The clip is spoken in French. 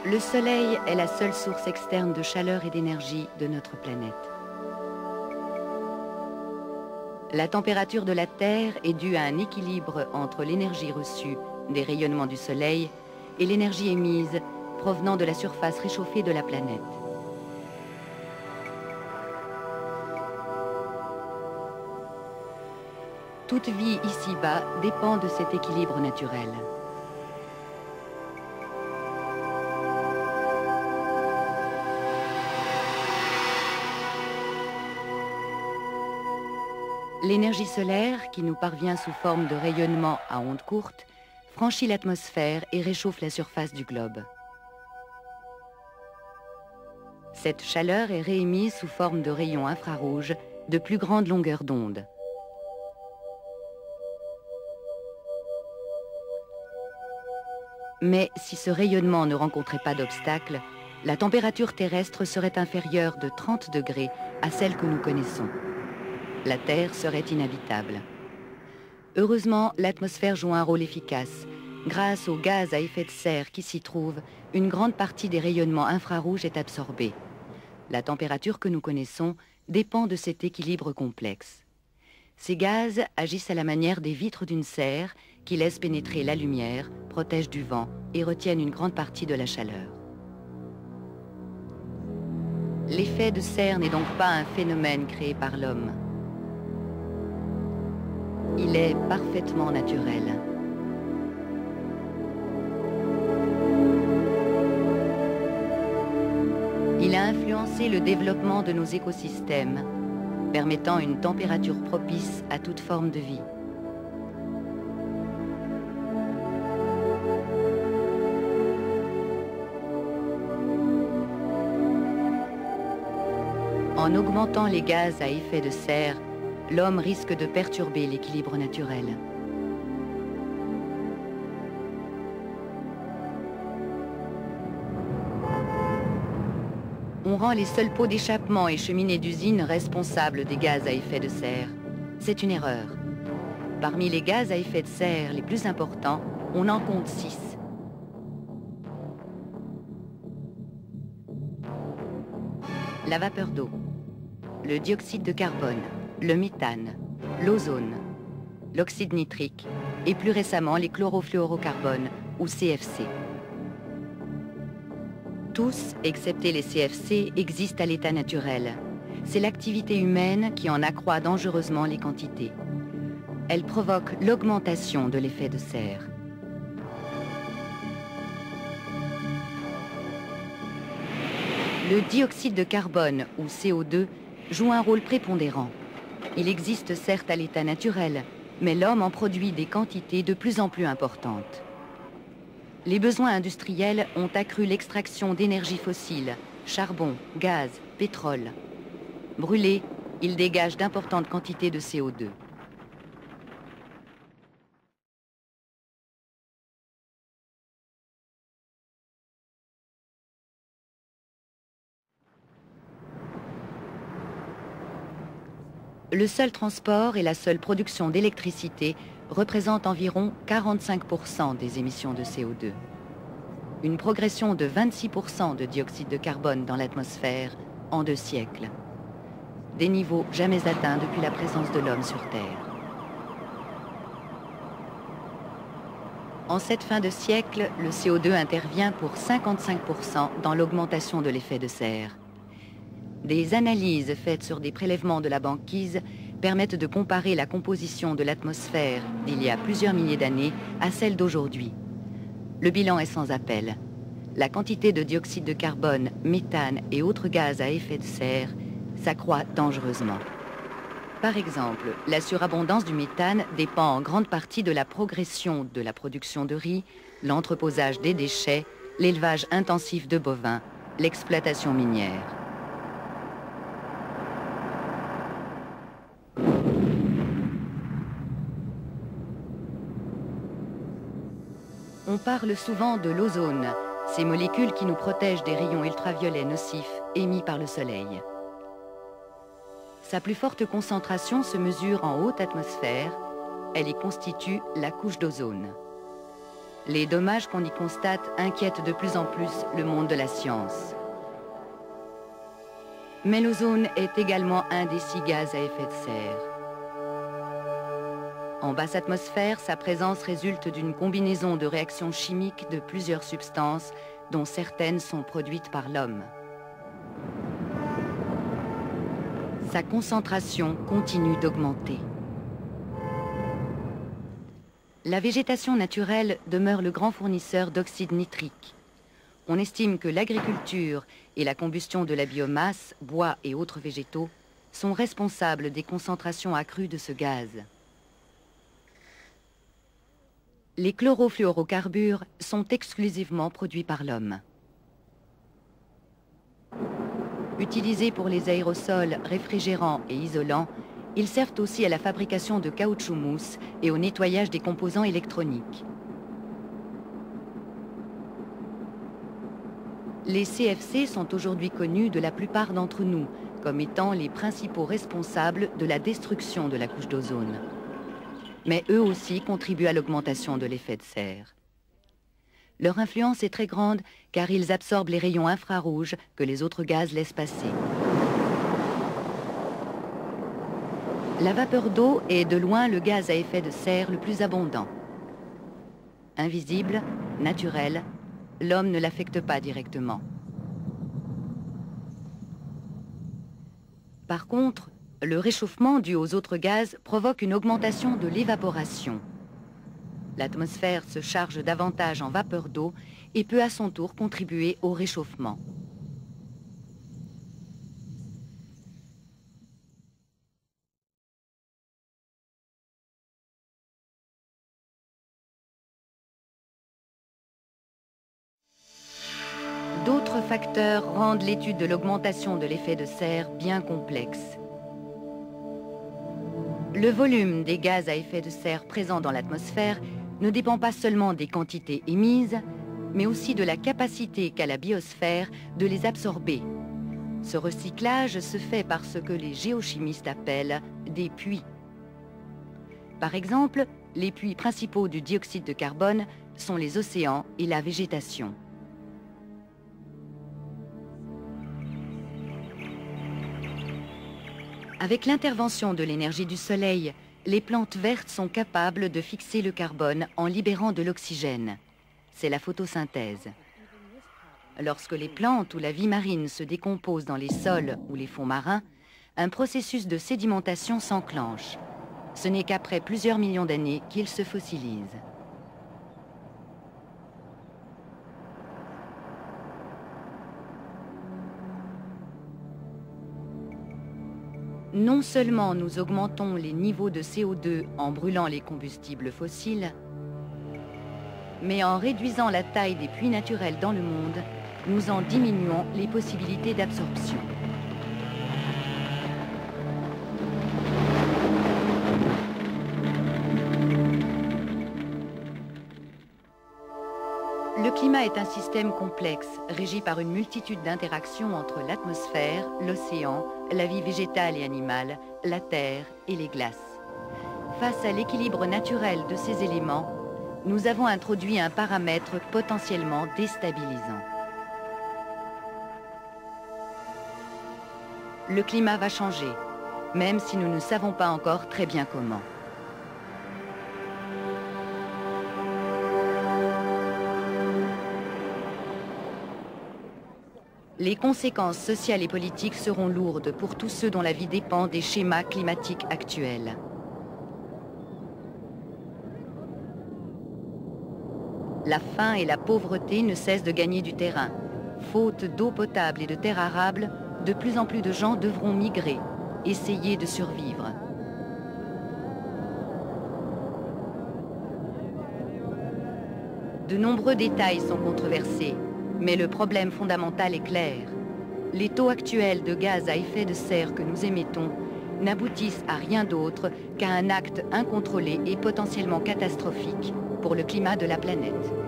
Le Soleil est la seule source externe de chaleur et d'énergie de notre planète. La température de la Terre est due à un équilibre entre l'énergie reçue des rayonnements du Soleil et l'énergie émise provenant de la surface réchauffée de la planète. Toute vie ici-bas dépend de cet équilibre naturel. L'énergie solaire, qui nous parvient sous forme de rayonnement à ondes courtes, franchit l'atmosphère et réchauffe la surface du globe. Cette chaleur est réémise sous forme de rayons infrarouges de plus grande longueur d'onde. Mais si ce rayonnement ne rencontrait pas d'obstacle, la température terrestre serait inférieure de 30 degrés à celle que nous connaissons. La Terre serait inhabitable. Heureusement, l'atmosphère joue un rôle efficace. Grâce aux gaz à effet de serre qui s'y trouvent, une grande partie des rayonnements infrarouges est absorbée. La température que nous connaissons dépend de cet équilibre complexe. Ces gaz agissent à la manière des vitres d'une serre qui laissent pénétrer la lumière, protègent du vent et retiennent une grande partie de la chaleur. L'effet de serre n'est donc pas un phénomène créé par l'homme. Il est parfaitement naturel. Il a influencé le développement de nos écosystèmes, permettant une température propice à toute forme de vie. En augmentant les gaz à effet de serre, l'homme risque de perturber l'équilibre naturel. On rend les seuls pots d'échappement et cheminées d'usine responsables des gaz à effet de serre. C'est une erreur. Parmi les gaz à effet de serre les plus importants, on en compte 6. La vapeur d'eau, le dioxyde de carbone, le méthane, l'ozone, l'oxyde nitrique et plus récemment les chlorofluorocarbones ou CFC. Tous, excepté les CFC, existent à l'état naturel. C'est l'activité humaine qui en accroît dangereusement les quantités. Elle provoque l'augmentation de l'effet de serre. Le dioxyde de carbone, ou CO2, joue un rôle prépondérant. Il existe certes à l'état naturel, mais l'homme en produit des quantités de plus en plus importantes. Les besoins industriels ont accru l'extraction d'énergie fossile, charbon, gaz, pétrole. Brûlés, ils dégagent d'importantes quantités de CO2. Le seul transport et la seule production d'électricité représentent environ 45% des émissions de CO2. Une progression de 26% de dioxyde de carbone dans l'atmosphère en 2 siècles. Des niveaux jamais atteints depuis la présence de l'homme sur Terre. En cette fin de siècle, le CO2 intervient pour 55% dans l'augmentation de l'effet de serre. Des analyses faites sur des prélèvements de la banquise permettent de comparer la composition de l'atmosphère d'il y a plusieurs milliers d'années à celle d'aujourd'hui. Le bilan est sans appel. La quantité de dioxyde de carbone, méthane et autres gaz à effet de serre s'accroît dangereusement. Par exemple, la surabondance du méthane dépend en grande partie de la progression de la production de riz, l'entreposage des déchets, l'élevage intensif de bovins, l'exploitation minière. On parle souvent de l'ozone, ces molécules qui nous protègent des rayons ultraviolets nocifs émis par le Soleil. Sa plus forte concentration se mesure en haute atmosphère. Elle y constitue la couche d'ozone. Les dommages qu'on y constate inquiètent de plus en plus le monde de la science. Mais l'ozone est également un des 6 gaz à effet de serre. En basse atmosphère, sa présence résulte d'une combinaison de réactions chimiques de plusieurs substances, dont certaines sont produites par l'homme. Sa concentration continue d'augmenter. La végétation naturelle demeure le grand fournisseur d'oxyde nitrique. On estime que l'agriculture et la combustion de la biomasse, bois et autres végétaux, sont responsables des concentrations accrues de ce gaz. Les chlorofluorocarbures sont exclusivement produits par l'homme. Utilisés pour les aérosols, réfrigérants et isolants, ils servent aussi à la fabrication de caoutchouc mousse et au nettoyage des composants électroniques. Les CFC sont aujourd'hui connus de la plupart d'entre nous comme étant les principaux responsables de la destruction de la couche d'ozone. Mais eux aussi contribuent à l'augmentation de l'effet de serre. Leur influence est très grande car ils absorbent les rayons infrarouges que les autres gaz laissent passer. La vapeur d'eau est de loin le gaz à effet de serre le plus abondant. Invisible, naturel, l'homme ne l'affecte pas directement. Par contre, le réchauffement dû aux autres gaz provoque une augmentation de l'évaporation. L'atmosphère se charge davantage en vapeur d'eau et peut à son tour contribuer au réchauffement. D'autres facteurs rendent l'étude de l'augmentation de l'effet de serre bien complexe. Le volume des gaz à effet de serre présents dans l'atmosphère ne dépend pas seulement des quantités émises, mais aussi de la capacité qu'a la biosphère de les absorber. Ce recyclage se fait par ce que les géochimistes appellent des puits. Par exemple, les puits principaux du dioxyde de carbone sont les océans et la végétation. Avec l'intervention de l'énergie du soleil, les plantes vertes sont capables de fixer le carbone en libérant de l'oxygène. C'est la photosynthèse. Lorsque les plantes ou la vie marine se décomposent dans les sols ou les fonds marins, un processus de sédimentation s'enclenche. Ce n'est qu'après plusieurs millions d'années qu'ils se fossilisent. Non seulement nous augmentons les niveaux de CO2 en brûlant les combustibles fossiles, mais en réduisant la taille des puits naturels dans le monde, nous en diminuons les possibilités d'absorption. Le climat est un système complexe, régi par une multitude d'interactions entre l'atmosphère, l'océan, la vie végétale et animale, la terre et les glaces. Face à l'équilibre naturel de ces éléments, nous avons introduit un paramètre potentiellement déstabilisant. Le climat va changer, même si nous ne savons pas encore très bien comment. Les conséquences sociales et politiques seront lourdes pour tous ceux dont la vie dépend des schémas climatiques actuels. La faim et la pauvreté ne cessent de gagner du terrain. Faute d'eau potable et de terres arables, de plus en plus de gens devront migrer, essayer de survivre. De nombreux détails sont controversés. Mais le problème fondamental est clair. Les taux actuels de gaz à effet de serre que nous émettons n'aboutissent à rien d'autre qu'à un acte incontrôlé et potentiellement catastrophique pour le climat de la planète.